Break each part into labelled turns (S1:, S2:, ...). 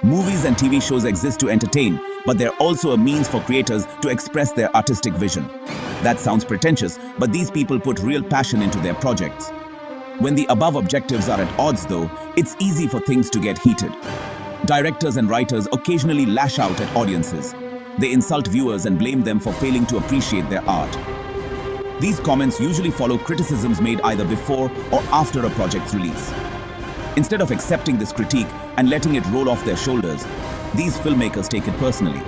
S1: Movies and TV shows exist to entertain, but they're also a means for creators to express their artistic vision. That sounds pretentious, but these people put real passion into their projects. When the above objectives are at odds, though, it's easy for things to get heated. Directors and writers occasionally lash out at audiences. They insult viewers and blame them for failing to appreciate their art. These comments usually follow criticisms made either before or after a project's release. Instead of accepting this critique and letting it roll off their shoulders, these filmmakers take it personally.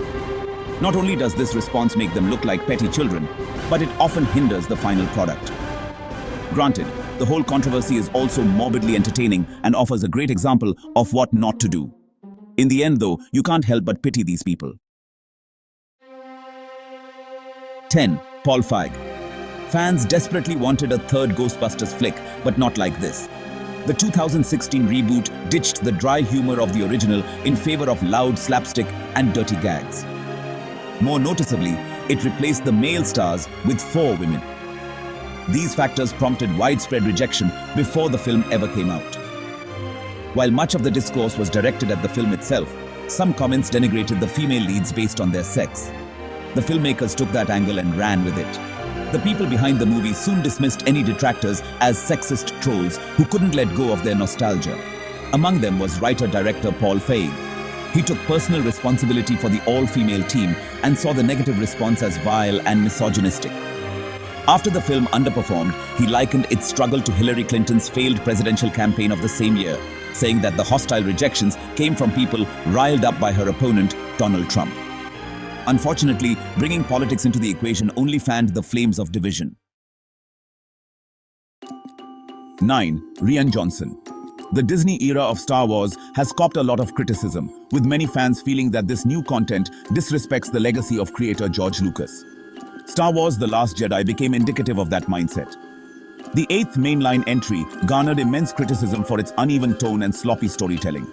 S1: Not only does this response make them look like petty children, but it often hinders the final product. Granted, the whole controversy is also morbidly entertaining and offers a great example of what not to do. In the end, though, you can't help but pity these people. 10. Paul Feig. Fans desperately wanted a third Ghostbusters flick, but not like this. The 2016 reboot ditched the dry humor of the original in favor of loud slapstick and dirty gags. More noticeably, it replaced the male stars with 4 women. These factors prompted widespread rejection before the film ever came out. While much of the discourse was directed at the film itself, some comments denigrated the female leads based on their sex. The filmmakers took that angle and ran with it. The people behind the movie soon dismissed any detractors as sexist trolls who couldn't let go of their nostalgia. Among them was writer-director Paul Feig. He took personal responsibility for the all-female team and saw the negative response as vile and misogynistic. After the film underperformed, he likened its struggle to Hillary Clinton's failed presidential campaign of the same year, saying that the hostile rejections came from people riled up by her opponent, Donald Trump. Unfortunately, bringing politics into the equation only fanned the flames of division. 9. Rian Johnson. The Disney era of Star Wars has copped a lot of criticism, with many fans feeling that this new content disrespects the legacy of creator George Lucas. Star Wars: The Last Jedi became indicative of that mindset. The 8th mainline entry garnered immense criticism for its uneven tone and sloppy storytelling.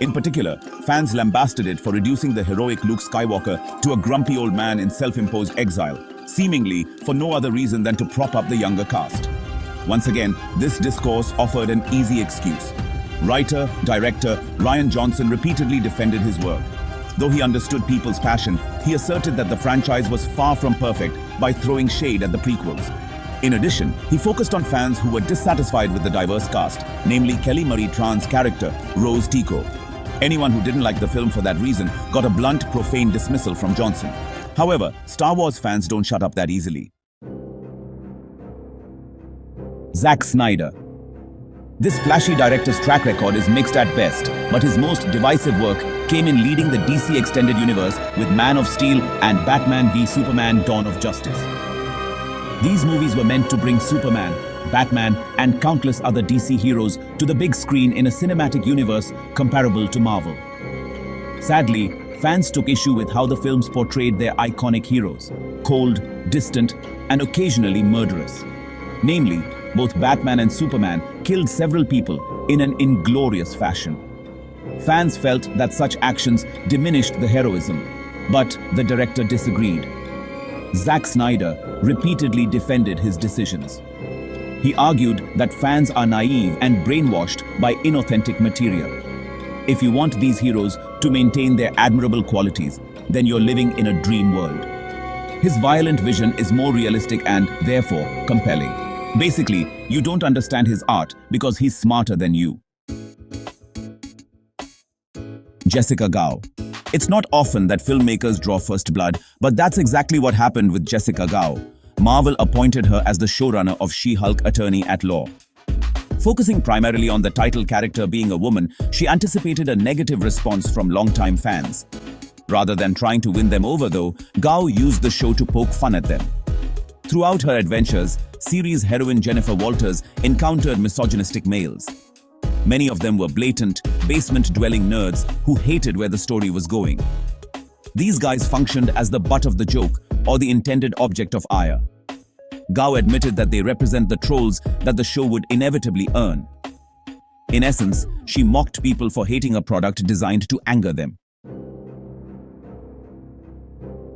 S1: In particular, fans lambasted it for reducing the heroic Luke Skywalker to a grumpy old man in self-imposed exile, seemingly for no other reason than to prop up the younger cast. Once again, this discourse offered an easy excuse. Writer-director Rian Johnson repeatedly defended his work. Though he understood people's passion, he asserted that the franchise was far from perfect by throwing shade at the prequels. In addition, he focused on fans who were dissatisfied with the diverse cast, namely Kelly Marie Tran's character, Rose Tico. Anyone who didn't like the film for that reason got a blunt, profane dismissal from Johnson. However, Star Wars fans don't shut up that easily. Zack Snyder. This flashy director's track record is mixed at best, but his most divisive work came in leading the DC Extended Universe with Man of Steel and Batman v Superman: Dawn of Justice. These movies were meant to bring Superman, Batman, and countless other DC heroes to the big screen in a cinematic universe comparable to Marvel. Sadly, fans took issue with how the films portrayed their iconic heroes: cold, distant, and occasionally murderous. Namely, both Batman and Superman killed several people in an inglorious fashion. Fans felt that such actions diminished the heroism, but the director disagreed. Zack Snyder repeatedly defended his decisions. He argued that fans are naive and brainwashed by inauthentic material. If you want these heroes to maintain their admirable qualities, then you're living in a dream world. His violent vision is more realistic and, therefore, compelling. Basically, you don't understand his art because he's smarter than you. Jessica Gao. It's not often that filmmakers draw first blood, but that's exactly what happened with Jessica Gao. Marvel appointed her as the showrunner of She-Hulk Attorney at Law. Focusing primarily on the title character being a woman, she anticipated a negative response from longtime fans. Rather than trying to win them over, though, Gao used the show to poke fun at them. Throughout her adventures, series heroine Jennifer Walters encountered misogynistic males. Many of them were blatant, basement-dwelling nerds who hated where the story was going. These guys functioned as the butt of the joke or the intended object of ire. Gao admitted that they represent the trolls that the show would inevitably earn. In essence, she mocked people for hating a product designed to anger them.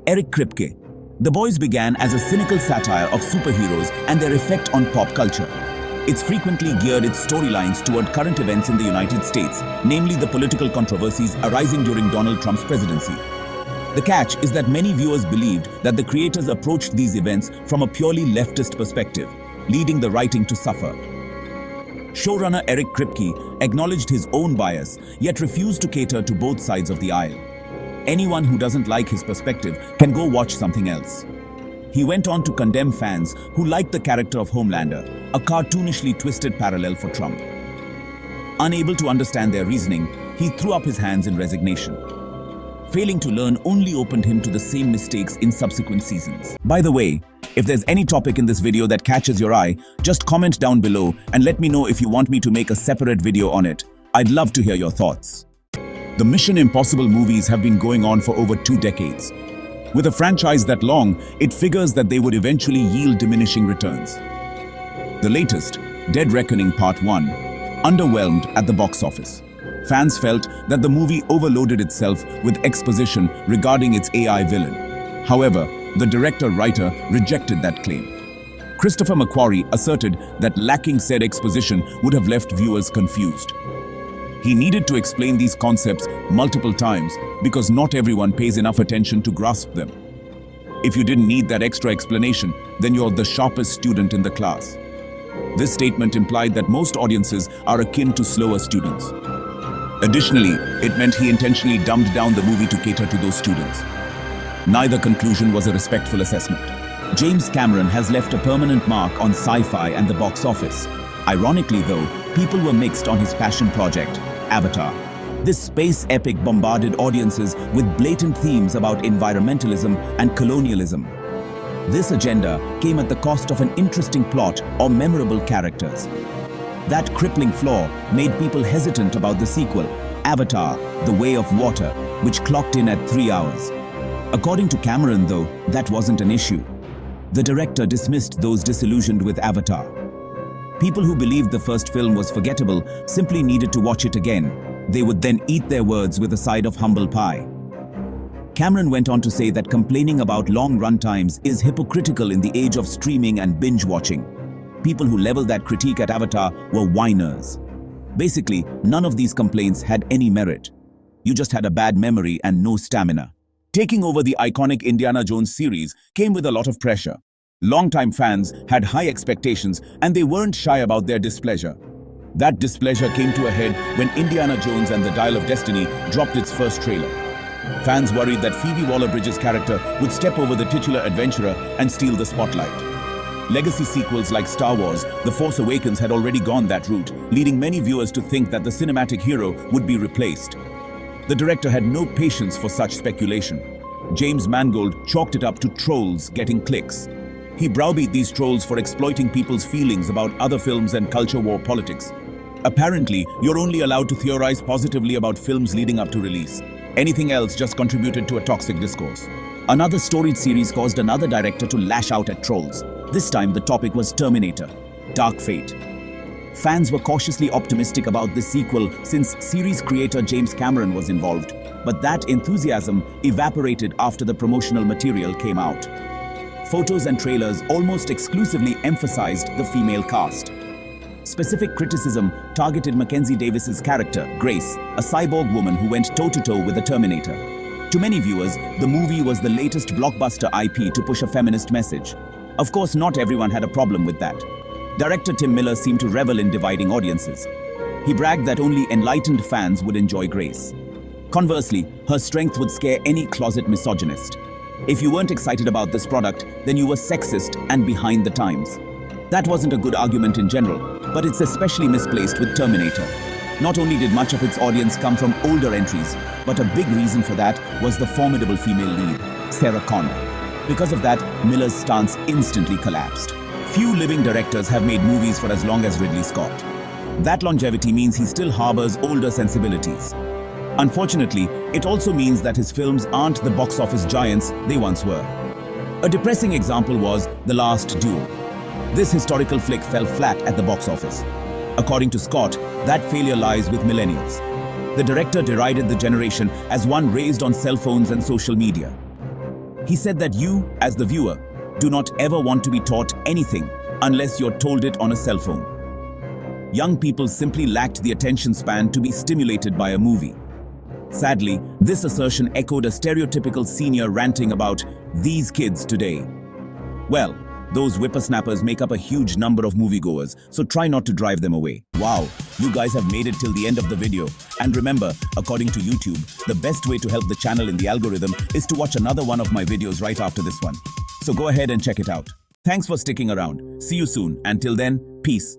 S1: Eric Kripke. The Boys began as a cynical satire of superheroes and their effect on pop culture. It's frequently geared its storylines toward current events in the United States, namely the political controversies arising during Donald Trump's presidency. The catch is that many viewers believed that the creators approached these events from a purely leftist perspective, leading the writing to suffer. Showrunner Eric Kripke acknowledged his own bias, yet refused to cater to both sides of the aisle. Anyone who doesn't like his perspective can go watch something else. He went on to condemn fans who liked the character of Homelander, a cartoonishly twisted parallel for Trump. Unable to understand their reasoning, he threw up his hands in resignation. Failing to learn only opened him to the same mistakes in subsequent seasons. By the way, if there's any topic in this video that catches your eye, just comment down below and let me know if you want me to make a separate video on it. I'd love to hear your thoughts. The Mission Impossible movies have been going on for over 2 decades. With a franchise that long, it figures that they would eventually yield diminishing returns. The latest, Dead Reckoning Part 1, underwhelmed at the box office. Fans felt that the movie overloaded itself with exposition regarding its AI villain. However, the director-writer rejected that claim. Christopher McQuarrie asserted that lacking said exposition would have left viewers confused. He needed to explain these concepts multiple times because not everyone pays enough attention to grasp them. If you didn't need that extra explanation, then you're the sharpest student in the class. This statement implied that most audiences are akin to slower students. Additionally, it meant he intentionally dumbed down the movie to cater to those students. Neither conclusion was a respectful assessment. James Cameron has left a permanent mark on sci-fi and the box office. Ironically though, people were mixed on his passion project, Avatar. This space epic bombarded audiences with blatant themes about environmentalism and colonialism. This agenda came at the cost of an interesting plot or memorable characters. That crippling flaw made people hesitant about the sequel, Avatar: The Way of Water, which clocked in at 3 hours. According to Cameron, though, that wasn't an issue. The director dismissed those disillusioned with Avatar. People who believed the first film was forgettable simply needed to watch it again. They would then eat their words with a side of humble pie. Cameron went on to say that complaining about long runtimes is hypocritical in the age of streaming and binge-watching. People who leveled that critique at Avatar were whiners. Basically, none of these complaints had any merit. You just had a bad memory and no stamina. Taking over the iconic Indiana Jones series came with a lot of pressure. Longtime fans had high expectations and they weren't shy about their displeasure. That displeasure came to a head when Indiana Jones and the Dial of Destiny dropped its first trailer. Fans worried that Phoebe Waller-Bridge's character would step over the titular adventurer and steal the spotlight. Legacy sequels like Star Wars: The Force Awakens had already gone that route, leading many viewers to think that the cinematic hero would be replaced. The director had no patience for such speculation. James Mangold chalked it up to trolls getting clicks. He browbeat these trolls for exploiting people's feelings about other films and culture war politics. Apparently, you're only allowed to theorize positively about films leading up to release. Anything else just contributed to a toxic discourse. Another storied series caused another director to lash out at trolls. This time, the topic was Terminator: Dark Fate. Fans were cautiously optimistic about this sequel since series creator James Cameron was involved, but that enthusiasm evaporated after the promotional material came out. Photos and trailers almost exclusively emphasized the female cast. Specific criticism targeted Mackenzie Davis's character, Grace, a cyborg woman who went toe-to-toe with the Terminator. To many viewers, the movie was the latest blockbuster IP to push a feminist message. Of course, not everyone had a problem with that. Director Tim Miller seemed to revel in dividing audiences. He bragged that only enlightened fans would enjoy Grace. Conversely, her strength would scare any closet misogynist. If you weren't excited about this product, then you were sexist and behind the times. That wasn't a good argument in general, but it's especially misplaced with Terminator. Not only did much of its audience come from older entries, but a big reason for that was the formidable female lead, Sarah Connor. Because of that, Miller's stance instantly collapsed. Few living directors have made movies for as long as Ridley Scott. That longevity means he still harbors older sensibilities. Unfortunately, it also means that his films aren't the box office giants they once were. A depressing example was The Last Duel. This historical flick fell flat at the box office. According to Scott, that failure lies with millennials. The director derided the generation as one raised on cell phones and social media. He said that you, as the viewer, do not ever want to be taught anything unless you're told it on a cell phone. young people simply lacked the attention span to be stimulated by a movie. Sadly, this assertion echoed a stereotypical senior ranting about these kids today. Well, those whippersnappers make up a huge number of moviegoers, so try not to drive them away. Wow, you guys have made it till the end of the video. And remember, according to YouTube, the best way to help the channel in the algorithm is to watch another one of my videos right after this one. So go ahead and check it out. Thanks for sticking around. See you soon. Until then, peace.